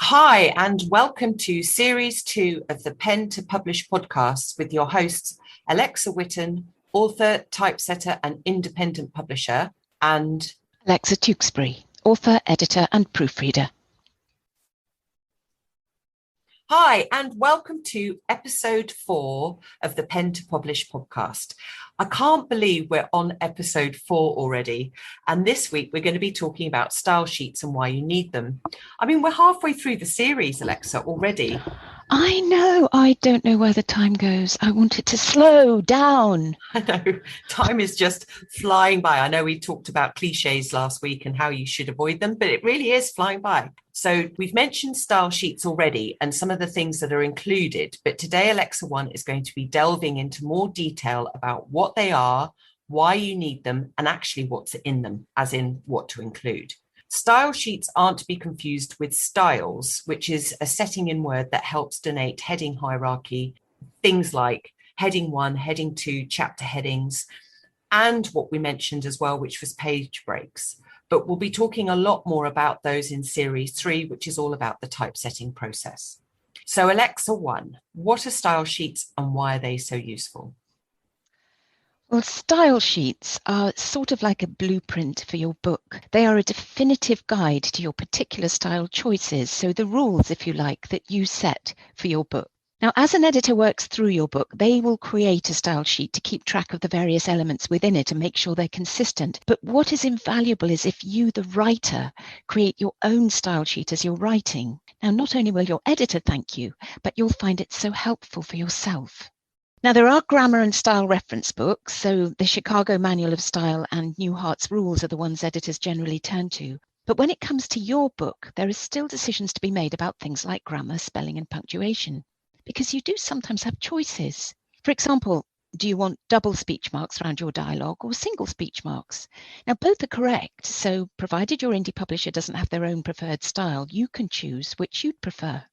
Hi, and welcome to Series 2 of the Pen to Publish podcast with your hosts, Alexa Whitten, author, typesetter, and independent publisher, and Alexa Tewkesbury, author, editor, and proofreader. Hi, and welcome to episode 4 of the Pen to Publish podcast. I can't believe we're on episode 4 already. And this week we're going to be talking about style sheets and why you need them. I mean, we're halfway through the series, Alexa, already. I know. I don't know where the time goes. I want it to slow down. I know. Time is just flying by. I know we talked about cliches last week and how you should avoid them, but it really is flying by. So we've mentioned style sheets already and some of the things that are included, but today Alexa One is going to be delving into more detail about what they are, why you need them, and actually what's in them, as in what to include. Style sheets aren't to be confused with styles, which is a setting in Word that helps denote heading hierarchy, things like heading 1, heading 2, chapter headings, and what we mentioned as well, which was page breaks. But we'll be talking a lot more about those in Series 3, which is all about the typesetting process. So Alexa One, what are style sheets and why are they so useful? Well, style sheets are sort of like a blueprint for your book. They are a definitive guide to your particular style choices, so the rules, if you like, that you set for your book. Now, as an editor works through your book, they will create a style sheet to keep track of the various elements within it and make sure they're consistent. But what is invaluable is if you, the writer, create your own style sheet as you're writing. Now, not only will your editor thank you, but you'll find it so helpful for yourself. Now, there are grammar and style reference books, so the Chicago Manual of Style and Newhart's Rules are the ones editors generally turn to. But when it comes to your book, there are still decisions to be made about things like grammar, spelling, and punctuation, because you do sometimes have choices. For example, do you want double speech marks around your dialogue or single speech marks? Now, both are correct, so provided your indie publisher doesn't have their own preferred style, you can choose which you'd prefer.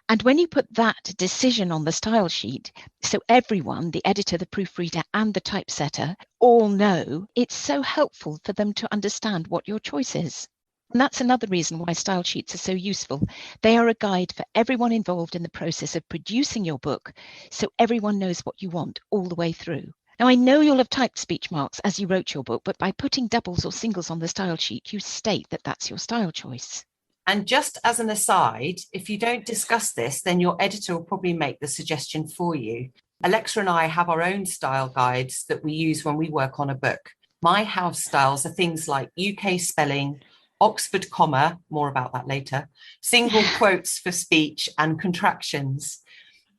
And when you put that decision on the style sheet, so everyone, the editor, the proofreader, and the typesetter, all know, it's so helpful for them to understand what your choice is. And that's another reason why style sheets are so useful. They are a guide for everyone involved in the process of producing your book, so everyone knows what you want all the way through. Now, I know you'll have typed speech marks as you wrote your book, but by putting doubles or singles on the style sheet, you state that that's your style choice. And just as an aside, if you don't discuss this, then your editor will probably make the suggestion for you. Alexa and I have our own style guides that we use when we work on a book. My house styles are things like UK spelling, Oxford comma, more about that later, single quotes for speech, and contractions.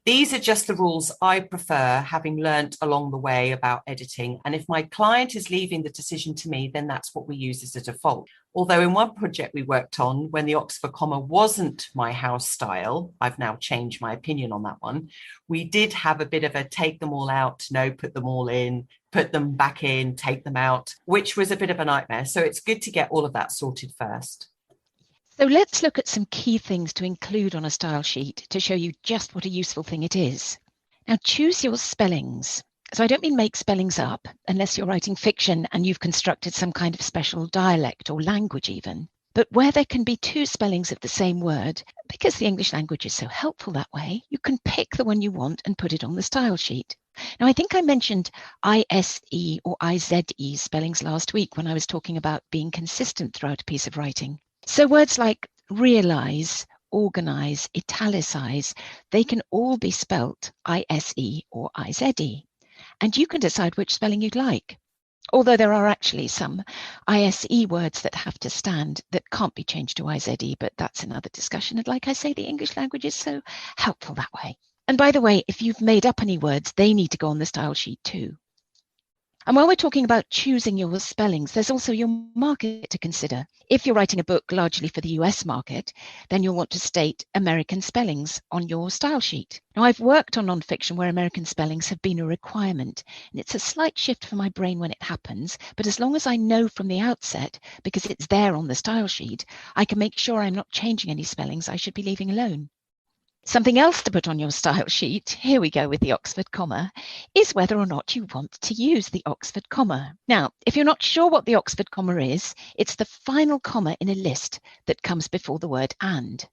These are just the rules I prefer, having learnt along the way about editing. And if my client is leaving the decision to me, then that's what we use as a default. Although in one project we worked on, when the Oxford comma wasn't my house style, I've now changed my opinion on that one, we did have a bit of a take them all out, no, put them all in, put them back in, take them out, which was a bit of a nightmare. So it's good to get all of that sorted first. So let's look at some key things to include on a style sheet to show you just what a useful thing it is. Now, choose your spellings. So I don't mean make spellings up, unless you're writing fiction and you've constructed some kind of special dialect or language even. But where there can be two spellings of the same word, because the English language is so helpful that way, you can pick the one you want and put it on the style sheet. Now, I think I mentioned ISE or IZE spellings last week when I was talking about being consistent throughout a piece of writing. So words like realize, organize, italicize, they can all be spelt ISE or IZE. And you can decide which spelling you'd like. Although there are actually some ISE words that have to stand that can't be changed to IZE, but that's another discussion. And like I say, the English language is so helpful that way. And by the way, if you've made up any words, they need to go on the style sheet too. And while we're talking about choosing your spellings, there's also your market to consider. If you're writing a book largely for the US market, then you'll want to state American spellings on your style sheet. Now, I've worked on nonfiction where American spellings have been a requirement, and it's a slight shift for my brain when it happens, but as long as I know from the outset, because it's there on the style sheet, I can make sure I'm not changing any spellings I should be leaving alone. Something else to put on your style sheet, here we go with the Oxford comma, is whether or not you want to use the Oxford comma. Now, if you're not sure what the Oxford comma is, it's the final comma in a list that comes before the word and.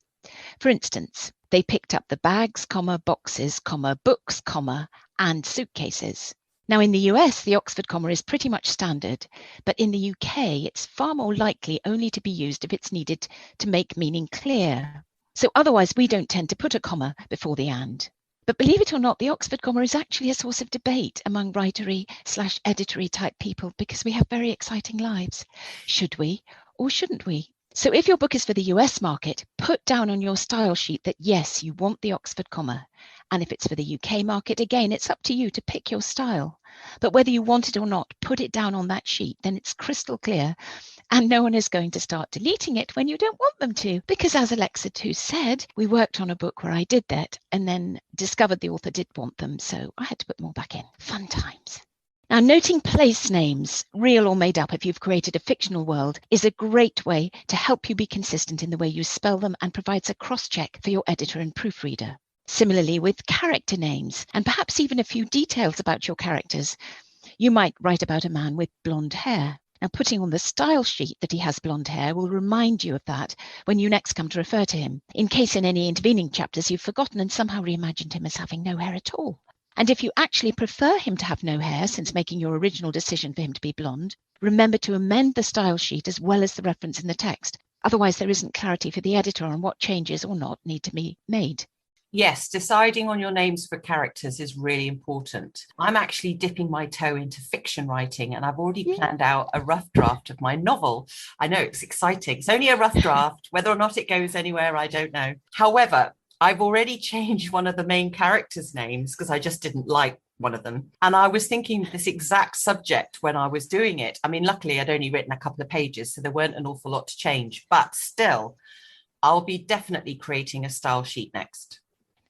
For instance, they picked up the bags, boxes, books, and suitcases. Now, in the US, the Oxford comma is pretty much standard, but in the UK, it's far more likely only to be used if it's needed to make meaning clear. So otherwise, we don't tend to put a comma before the and. But believe it or not, the Oxford comma is actually a source of debate among writery/editory type people because we have very exciting lives. Should we or shouldn't we? So if your book is for the US market, put down on your style sheet that yes, you want the Oxford comma. And if it's for the UK market, again, it's up to you to pick your style. But whether you want it or not, put it down on that sheet, then it's crystal clear. And no one is going to start deleting it when you don't want them to. Because as Alexa 2 said, we worked on a book where I did that and then discovered the author did want them. So I had to put more back in. Fun times. Now, noting place names, real or made up if you've created a fictional world, is a great way to help you be consistent in the way you spell them and provides a cross-check for your editor and proofreader. Similarly with character names, and perhaps even a few details about your characters. You might write about a man with blonde hair. Now, putting on the style sheet that he has blonde hair will remind you of that when you next come to refer to him, in case in any intervening chapters you've forgotten and somehow reimagined him as having no hair at all. And if you actually prefer him to have no hair, since making your original decision for him to be blonde, remember to amend the style sheet as well as the reference in the text. Otherwise, there isn't clarity for the editor on what changes or not need to be made. Yes, deciding on your names for characters is really important. I'm actually dipping my toe into fiction writing, and I've already planned out a rough draft of my novel. I know, it's exciting. It's only a rough draft. Whether or not it goes anywhere, I don't know. However, I've already changed one of the main characters' names because I just didn't like one of them. And I was thinking this exact subject when I was doing it. I mean, luckily, I'd only written a couple of pages, so there weren't an awful lot to change. But still, I'll be definitely creating a style sheet next.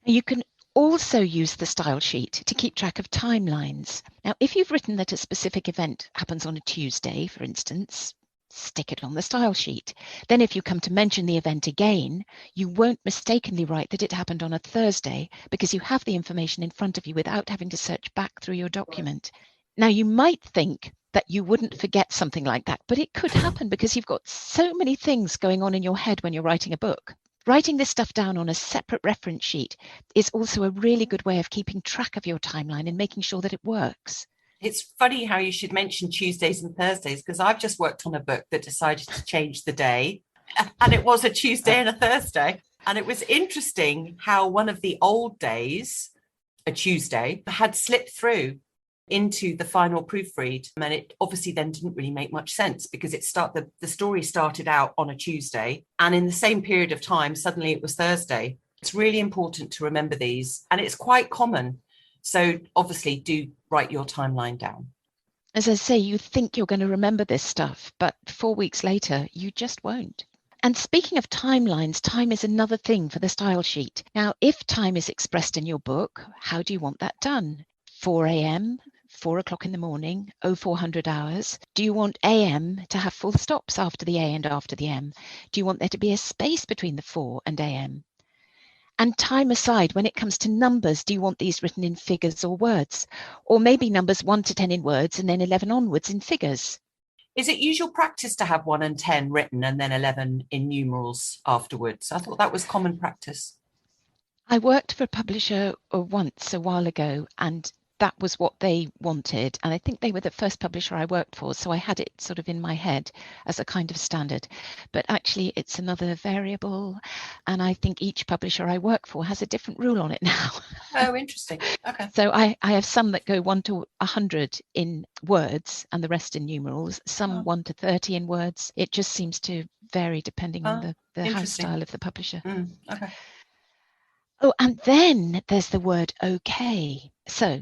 You can also use the style sheet to keep track of timelines. Now, if you've written that a specific event happens on a Tuesday, for instance, stick it on the style sheet. Then if you come to mention the event again, you won't mistakenly write that it happened on a Thursday because you have the information in front of you without having to search back through your document. Now, you might think that you wouldn't forget something like that, but it could happen because you've got so many things going on in your head when you're writing a book. Writing this stuff down on a separate reference sheet is also a really good way of keeping track of your timeline and making sure that it works. It's funny how you should mention Tuesdays and Thursdays, because I've just worked on a book that decided to change the day, and it was a Tuesday and a Thursday. And it was interesting how one of the old days, a Tuesday, had slipped through into the final proofread, and it obviously then didn't really make much sense because the story started out on a Tuesday, and in the same period of time suddenly it was Thursday. It's really important to remember these, and it's quite common, so obviously do write your timeline down. As I say, you think you're going to remember this stuff, but 4 weeks later you just won't. And speaking of timelines, time is another thing for the style sheet. Now, if time is expressed in your book, how do you want that done? 4 a.m., 4 o'clock in the morning, 0400 hours? Do you want AM to have full stops after the A and after the M? Do you want there to be a space between the 4 and AM? And time aside, when it comes to numbers, do you want these written in figures or words? Or maybe numbers 1 to 10 in words and then 11 onwards in figures? Is it usual practice to have 1 and 10 written and then 11 in numerals afterwards? I thought that was common practice. I worked for a publisher once a while ago, and that was what they wanted. And I think they were the first publisher I worked for. So I had it sort of in my head as a kind of standard. But actually, it's another variable. And I think each publisher I work for has a different rule on it now. Oh, interesting. Okay. So I have some that go 1 to 100 in words and the rest in numerals, some 1 to 30 in words. It just seems to vary depending on the house style of the publisher. Okay. Oh, and then there's the word okay. So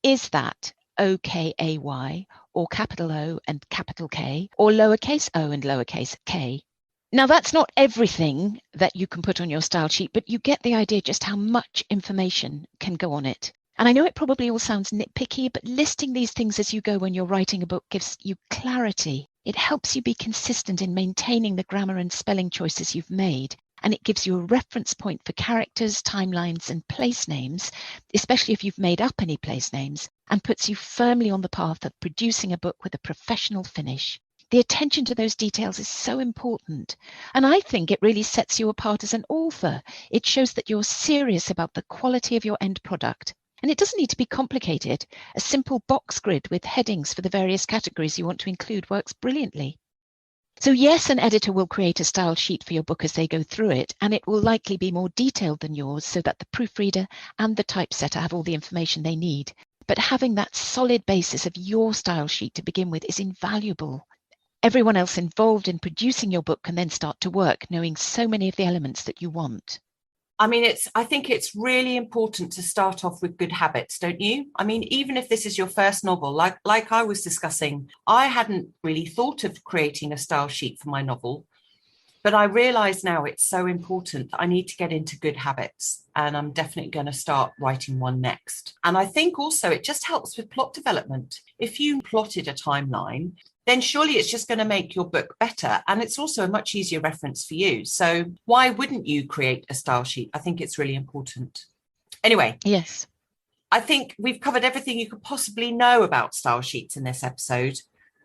is that OKAY or capital O and capital K or lowercase o and lowercase k? Now, that's not everything that you can put on your style sheet, but you get the idea just how much information can go on it. And I know it probably all sounds nitpicky, but listing these things as you go when you're writing a book gives you clarity. It helps you be consistent in maintaining the grammar and spelling choices you've made. And it gives you a reference point for characters, timelines, and place names, especially if you've made up any place names, and puts you firmly on the path of producing a book with a professional finish. The attention to those details is so important. And I think it really sets you apart as an author. It shows that you're serious about the quality of your end product. And it doesn't need to be complicated. A simple box grid with headings for the various categories you want to include works brilliantly. So yes, an editor will create a style sheet for your book as they go through it, and it will likely be more detailed than yours so that the proofreader and the typesetter have all the information they need. But having that solid basis of your style sheet to begin with is invaluable. Everyone else involved in producing your book can then start to work, knowing so many of the elements that you want. I mean, I think it's really important to start off with good habits, don't you? I mean, even if this is your first novel, like I was discussing, I hadn't really thought of creating a style sheet for my novel, but I realize now it's so important. I need to get into good habits, and I'm definitely going to start writing one next. And I think also it just helps with plot development. If you plotted a timeline, then surely it's just going to make your book better. And it's also a much easier reference for you. So why wouldn't you create a style sheet? I think it's really important. Anyway, yes, I think we've covered everything you could possibly know about style sheets in this episode.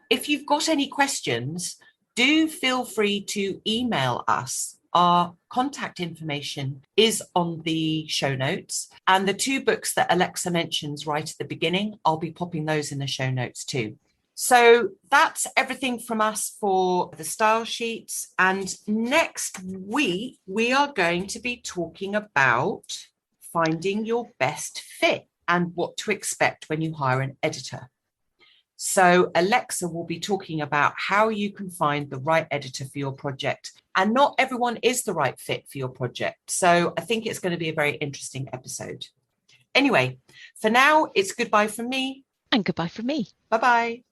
If you've got any questions, do feel free to email us. Our contact information is on the show notes. And the 2 books that Alexa mentions right at the beginning, I'll be popping those in the show notes too. So that's everything from us for the style sheets. And next week, we are going to be talking about finding your best fit and what to expect when you hire an editor. So Alexa will be talking about how you can find the right editor for your project. And not everyone is the right fit for your project. So I think it's going to be a very interesting episode. Anyway, for now, it's goodbye from me. and goodbye from me. Bye-bye.